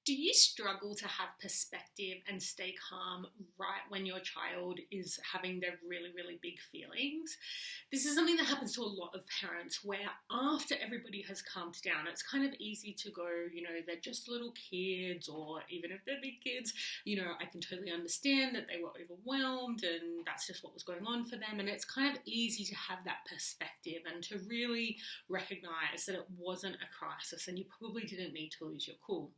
Do you struggle to have perspective and stay calm right when your child is having their really, really big feelings? This is something that happens to a lot of parents where after everybody has calmed down, it's kind of easy to go, they're just little kids, or even if they're big kids, I can totally understand that they were overwhelmed and that's just what was going on for them. And it's kind of easy to have that perspective and to really recognize that it wasn't a crisis and you probably didn't need to lose your cool.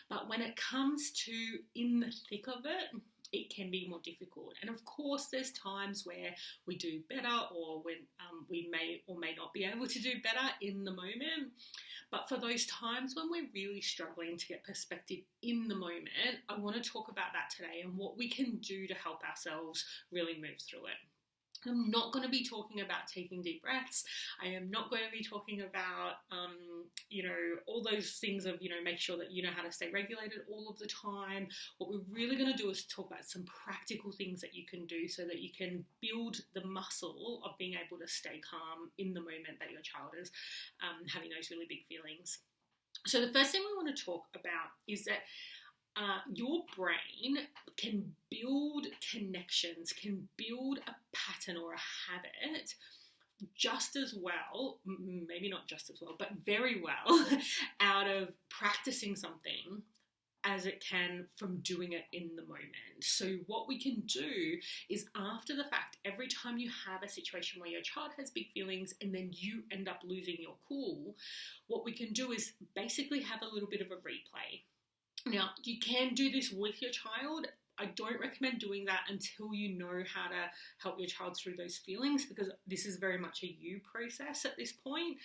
But when it comes to in the thick of it, it can be more difficult. And of course, there's times where we do better, or when we may or may not be able to do better in the moment. But for those times when we're really struggling to get perspective in the moment, I want to talk about that today and what we can do to help ourselves really move through it. I'm not going to be talking about taking deep breaths. I am not going to be talking about, all those things of, make sure that you know how to stay regulated all of the time. What we're really going to do is talk about some practical things that you can do so that you can build the muscle of being able to stay calm in the moment that your child is having those really big feelings. So the first thing we want to talk about is that your brain can build connections, can build a pattern or a habit just as well, maybe not just as well, but very well out of practicing something as it can from doing it in the moment. So what we can do is, after the fact, every time you have a situation where your child has big feelings and then you end up losing your cool, what we can do is basically have a little bit of a replay. Now, you can do this with your child. I don't recommend doing that until you know how to help your child through those feelings, because this is very much a you process at this point.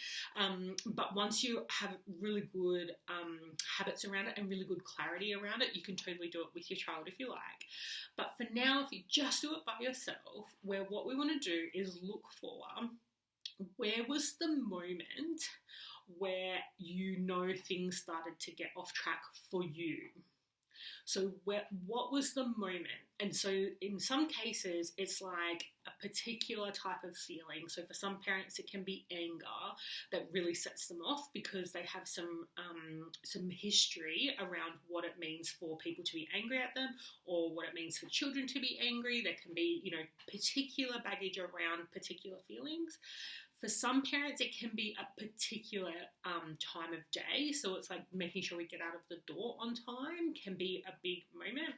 But once you have really good habits around it and really good clarity around it, you can totally do it with your child if you like. But for now, if you just do it by yourself, where what we want to do is look for where was the moment where things started to get off track for you. So what was the moment? And so in some cases, it's like a particular type of feeling. So for some parents, it can be anger that really sets them off because they have some history around what it means for people to be angry at them, or what it means for children to be angry. There can be, particular baggage around particular feelings. For some parents, it can be a particular time of day. So it's like making sure we get out of the door on time can be a big moment.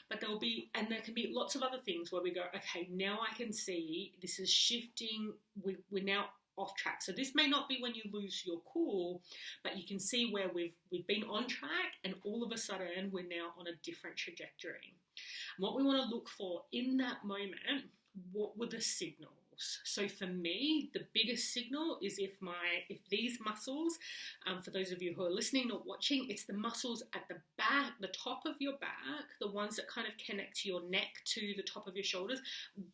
But there can be lots of other things where we go, okay, now I can see this is shifting. We're now off track. So this may not be when you lose your cool, but you can see where we've been on track and all of a sudden we're now on a different trajectory. And what we want to look for in that moment, what were the signals? So for me, the biggest signal is if these muscles, for those of you who are listening or watching, it's the muscles at the back, the top of your back, the ones that kind of connect your neck to the top of your shoulders,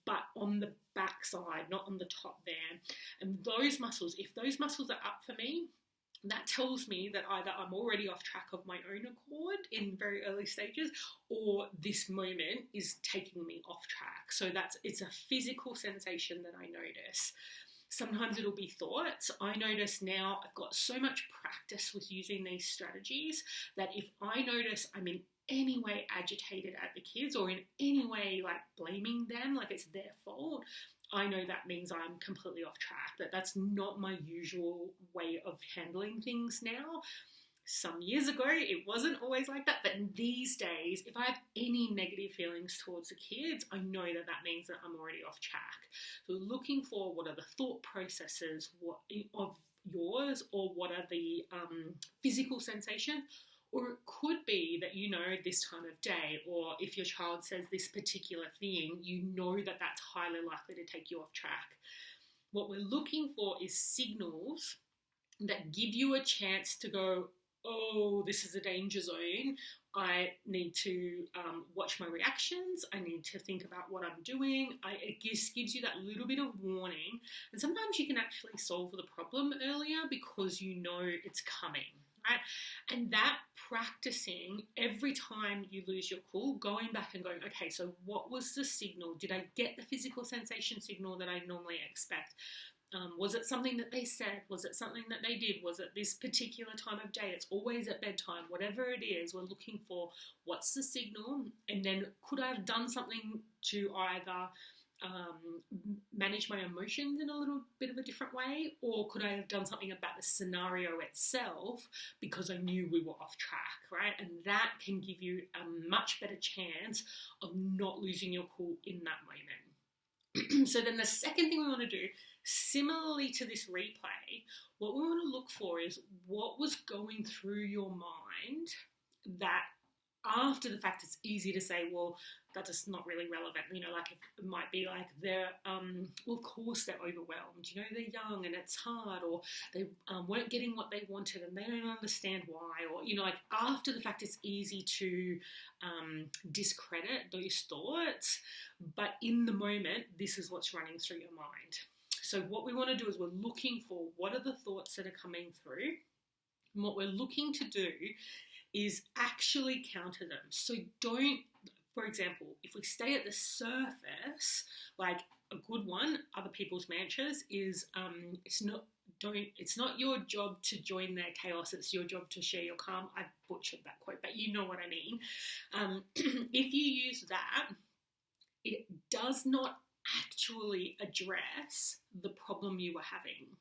but on the back side, not on the top there. And those muscles, if those muscles are up for me, that tells me that either I'm already off track of my own accord in very early stages, or this moment is taking me off track. So it's a physical sensation that I notice. Sometimes it'll be thoughts. I notice now I've got so much practice with using these strategies that if I notice I'm in any way agitated at the kids, or in any way like blaming them, like it's their fault, I know that means I'm completely off track, that's not my usual way of handling things now. Some years ago, it wasn't always like that, but these days, if I have any negative feelings towards the kids, I know that means that I'm already off track. So looking for what are the thought processes of yours, or what are the physical sensations. Or it could be that this time of day, or if your child says this particular thing, that's highly likely to take you off track. What we're looking for is signals that give you a chance to go, oh, this is a danger zone. I need to watch my reactions. I need to think about what I'm doing. It just gives you that little bit of warning. And sometimes you can actually solve the problem earlier because it's coming. Right? And that practicing every time you lose your cool, going back and going, okay, so what was the signal? Did I get the physical sensation signal that I normally expect? Was it something that they said? Was it something that they did? Was it this particular time of day? It's always at bedtime. Whatever it is, we're looking for what's the signal, and then could I have done something to either manage my emotions in a little bit of a different way, or could I have done something about the scenario itself because I knew we were off track, right? And that can give you a much better chance of not losing your cool in that moment. So then the second thing we want to do, similarly to this replay, what we want to look for is what was going through your mind that after the fact it's easy to say, well, that's just not really relevant. You know, like it might be like they're, well, of course they're overwhelmed. You know, they're young and it's hard, or they weren't getting what they wanted and they don't understand why. Or, you know, like after the fact it's easy to discredit those thoughts, but in the moment, this is what's running through your mind. So what we want to do is we're looking for what are the thoughts that are coming through, and what we're looking to do is actually counter them. So don't, for example, if we stay at the surface, like a good one, other people's mantras is, it's not your job to join their chaos, it's your job to share your calm. I butchered that quote, but you know what I mean. If you use that, it does not actually address the problem you were having.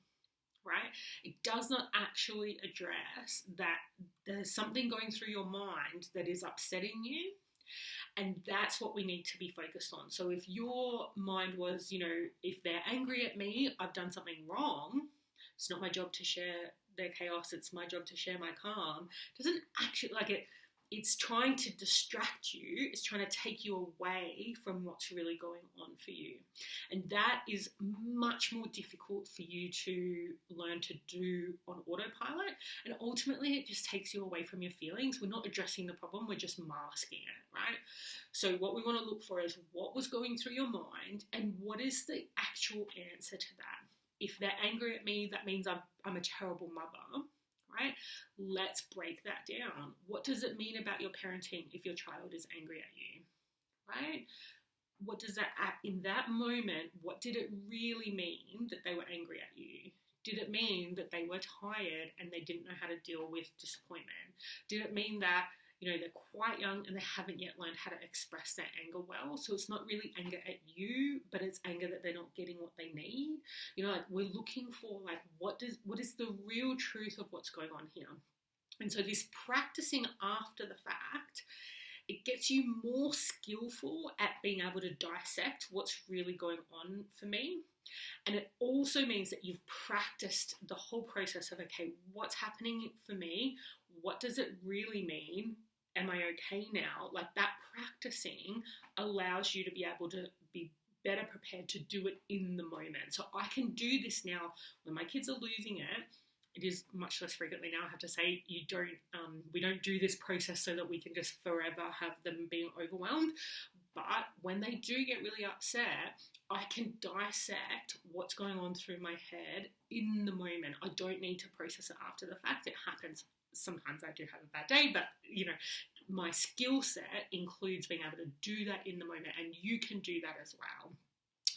Right? It does not actually address that there's something going through your mind that is upsetting you, and that's what we need to be focused on. So if your mind was, you know, if they're angry at me, I've done something wrong, it's not my job to share their chaos, it's my job to share my calm, doesn't actually, like it's trying to distract you, it's trying to take you away from what's really going on for you. And that is much more difficult for you to learn to do on autopilot. And ultimately, it just takes you away from your feelings. We're not addressing the problem, we're just masking it, right? So what we want to look for is what was going through your mind and what is the actual answer to that. If they're angry at me, that means I'm a terrible mother. Right? Let's break that down. What does it mean about your parenting if your child is angry at you? Right? What does that, in that moment, what did it really mean that they were angry at you? Did it mean that they were tired and they didn't know how to deal with disappointment? Did it mean that, you know, they're quite young and they haven't yet learned how to express their anger well? So it's not really anger at you, but it's anger that they're not getting what they need. You know, like we're looking for like what is the real truth of what's going on here? And so this practicing after the fact, it gets you more skillful at being able to dissect what's really going on for me. And it also means that you've practiced the whole process of, okay, what's happening for me? What does it really mean? Am I okay now? Like that practicing allows you to be able to be better prepared to do it in the moment. So I can do this now when my kids are losing it. It is much less frequently now, I have to say. We don't do this process so that we can just forever have them being overwhelmed. But when they do get really upset, I can dissect what's going on through my head in the moment. I don't need to process it after the fact. It happens. Sometimes I do have a bad day, but, you know, my skill set includes being able to do that in the moment, and you can do that as well.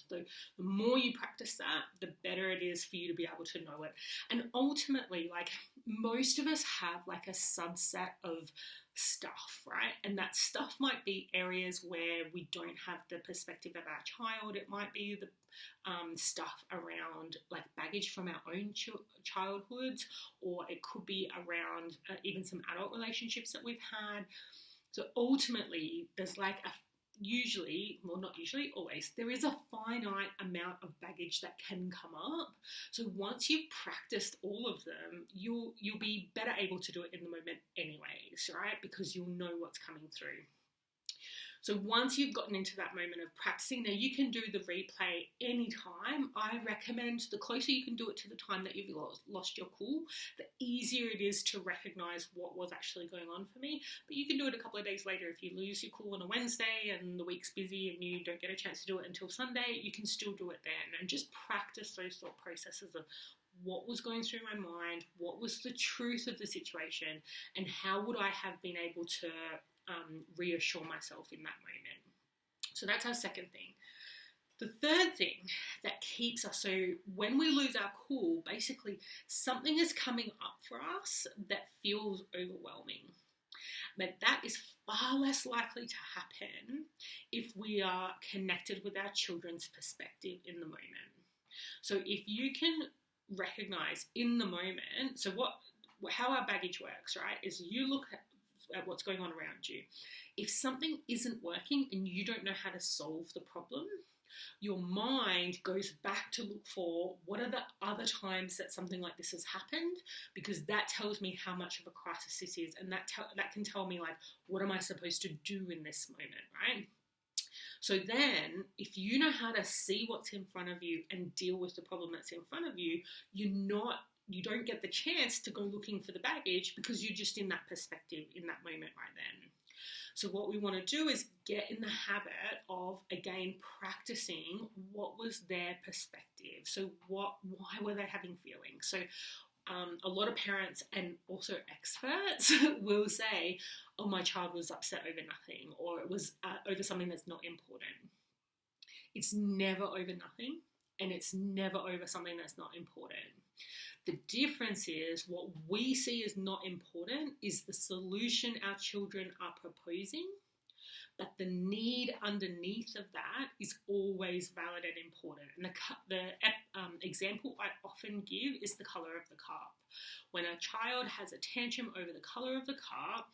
So the more you practice that, the better it is for you to be able to know it. And ultimately, like most of us have like a subset of stuff, right? And that stuff might be areas where we don't have the perspective of our child. It might be the stuff around like baggage from our own childhoods, or it could be around even some adult relationships that we've had. So ultimately, there's like always, there is a finite amount of baggage that can come up. So once you've practiced all of them, you'll be better able to do it in the moment anyways, right? Because you'll know what's coming through. So once you've gotten into that moment of practicing, now you can do the replay anytime. I recommend the closer you can do it to the time that you've lost your cool, the easier it is to recognize what was actually going on for me. But you can do it a couple of days later. If you lose your cool on a Wednesday and the week's busy and you don't get a chance to do it until Sunday, you can still do it then. And just practice those thought processes of what was going through my mind, what was the truth of the situation, and how would I have been able to reassure myself in that moment. So that's our second thing. The third thing that keeps us, so when we lose our cool, basically something is coming up for us that feels overwhelming. But that is far less likely to happen if we are connected with our children's perspective in the moment. So if you can recognize in the moment, so how our baggage works, right, is you look at what's going on around you. If something isn't working and you don't know how to solve the problem, your mind goes back to look for what are the other times that something like this has happened, because that tells me how much of a crisis this is, and that can tell me, like, what am I supposed to do in this moment, right? So then, if you know how to see what's in front of you and deal with the problem that's in front of you, you don't get the chance to go looking for the baggage because you're just in that perspective in that moment right then. So what we want to do is get in the habit of, again, practicing what was their perspective. So why were they having feelings? So a lot of parents and also experts will say, oh, my child was upset over nothing, or it was over something that's not important. It's never over nothing, and it's never over something that's not important. The difference is what we see as not important is the solution our children are proposing, but the need underneath of that is always valid and important. And the example I often give is the colour of the carp. When a child has a tantrum over the colour of the carp,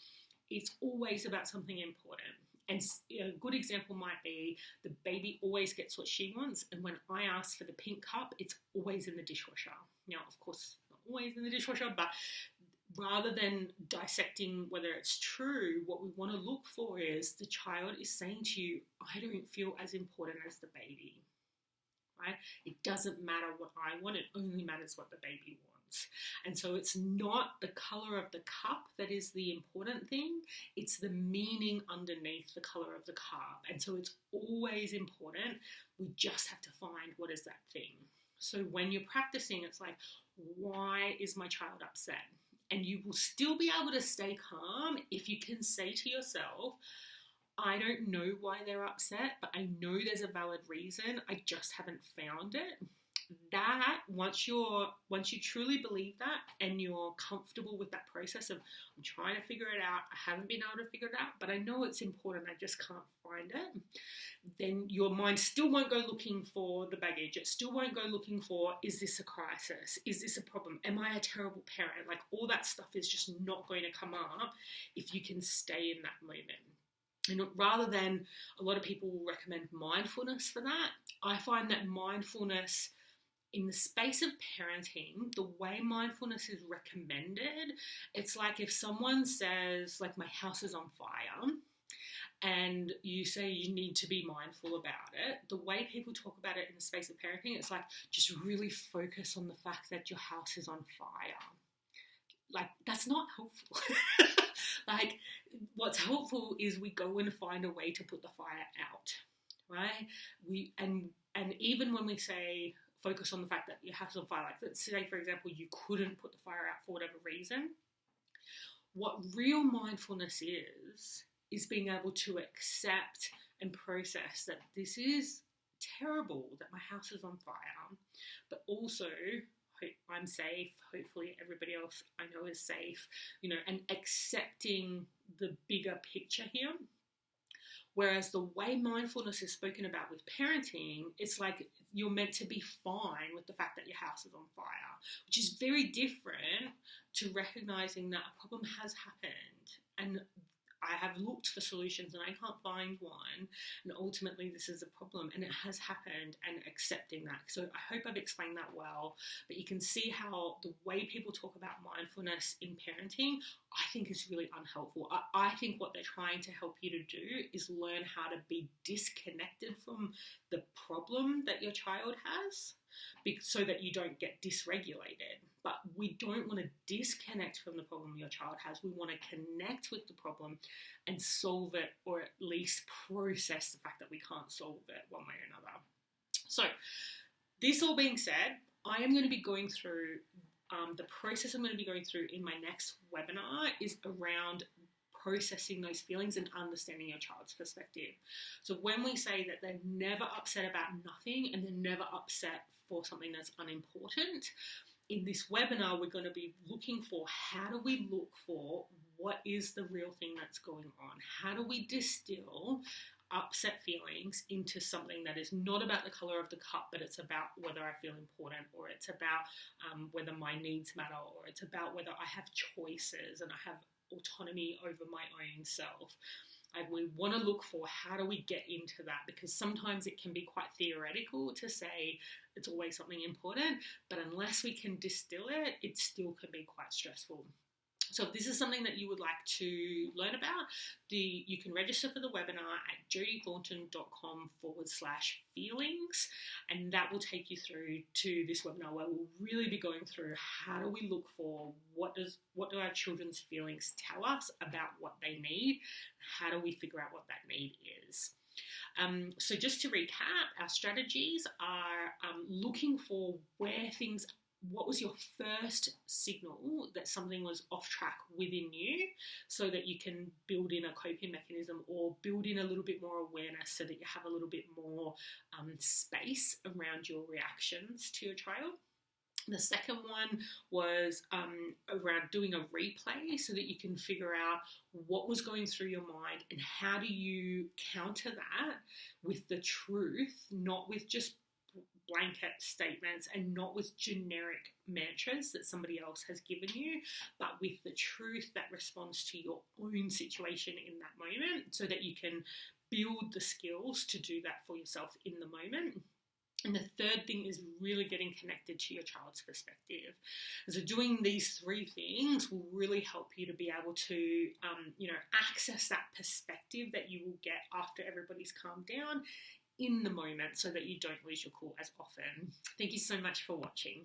it's always about something important. And a good example might be the baby always gets what she wants, and when I ask for the pink cup, it's always in the dishwasher. Now, of course, not always in the dishwasher, but rather than dissecting whether it's true, what we want to look for is the child is saying to you, I don't feel as important as the baby, right? It doesn't matter what I want, it only matters what the baby wants. And so it's not the colour of the cup that is the important thing, it's the meaning underneath the colour of the cup. And so it's always important, we just have to find what is that thing. So when you're practicing, it's like, why is my child upset? And you will still be able to stay calm if you can say to yourself, I don't know why they're upset, but I know there's a valid reason, I just haven't found it. That, once you truly believe that and you're comfortable with that process of, I'm trying to figure it out, I haven't been able to figure it out, but I know it's important, I just can't find it, then your mind still won't go looking for the baggage. It still won't go looking for, is this a crisis? Is this a problem? Am I a terrible parent? Like, all that stuff is just not going to come up if you can stay in that moment. And rather than, a lot of people will recommend mindfulness for that, I find that mindfulness in the space of parenting, the way mindfulness is recommended, it's like if someone says, like, my house is on fire, and you say you need to be mindful about it, the way people talk about it in the space of parenting, it's like, just really focus on the fact that your house is on fire. Like, that's not helpful. Like, what's helpful is we go and find a way to put the fire out, right? And even when we say focus on the fact that your house is on fire, like, let's say, for example, you couldn't put the fire out for whatever reason, what real mindfulness is being able to accept and process that this is terrible, that my house is on fire, but also I'm safe, hopefully everybody else I know is safe, and accepting the bigger picture here. Whereas the way mindfulness is spoken about with parenting, it's like you're meant to be fine with the fact that your house is on fire, which is very different to recognizing that a problem has happened and I have looked for solutions and I can't find one, and ultimately this is a problem and it has happened, and accepting that. So I hope I've explained that well, but you can see how the way people talk about mindfulness in parenting, I think is really unhelpful. I think what they're trying to help you to do is learn how to be disconnected from the problem that your child has, so that you don't get dysregulated. But we don't want to disconnect from the problem your child has. We want to connect with the problem and solve it, or at least process the fact that we can't solve it one way or another. So, this all being said, I am going to be going through, the process I'm going to be going through in my next webinar is around processing those feelings and understanding your child's perspective. So when we say that they're never upset about nothing and they're never upset for something that's unimportant, in this webinar, we're going to be looking for how do we look for what is the real thing that's going on? How do we distill upset feelings into something that is not about the color of the cup, but it's about whether I feel important, or it's about whether my needs matter, or it's about whether I have choices and I have autonomy over my own self. And we want to look for how do we get into that, because sometimes it can be quite theoretical to say it's always something important, but unless we can distill it, it still can be quite stressful. So if this is something that you would like to learn about, you can register for the webinar at jodithornton.com/feelings, and that will take you through to this webinar where we'll really be going through how do we look for what do our children's feelings tell us about what they need, how do we figure out what that need is. So just to recap, our strategies are looking for what was your first signal that something was off track within you, so that you can build in a coping mechanism or build in a little bit more awareness so that you have a little bit more space around your reactions to your child. The second one was around doing a replay so that you can figure out what was going through your mind and how do you counter that with the truth, not with just blanket statements and not with generic mantras that somebody else has given you, but with the truth that responds to your own situation in that moment, so that you can build the skills to do that for yourself in the moment. And the third thing is really getting connected to your child's perspective. So doing these three things will really help you to be able to, access that perspective that you will get after everybody's calmed down in the moment, so that you don't lose your cool as often. Thank you so much for watching.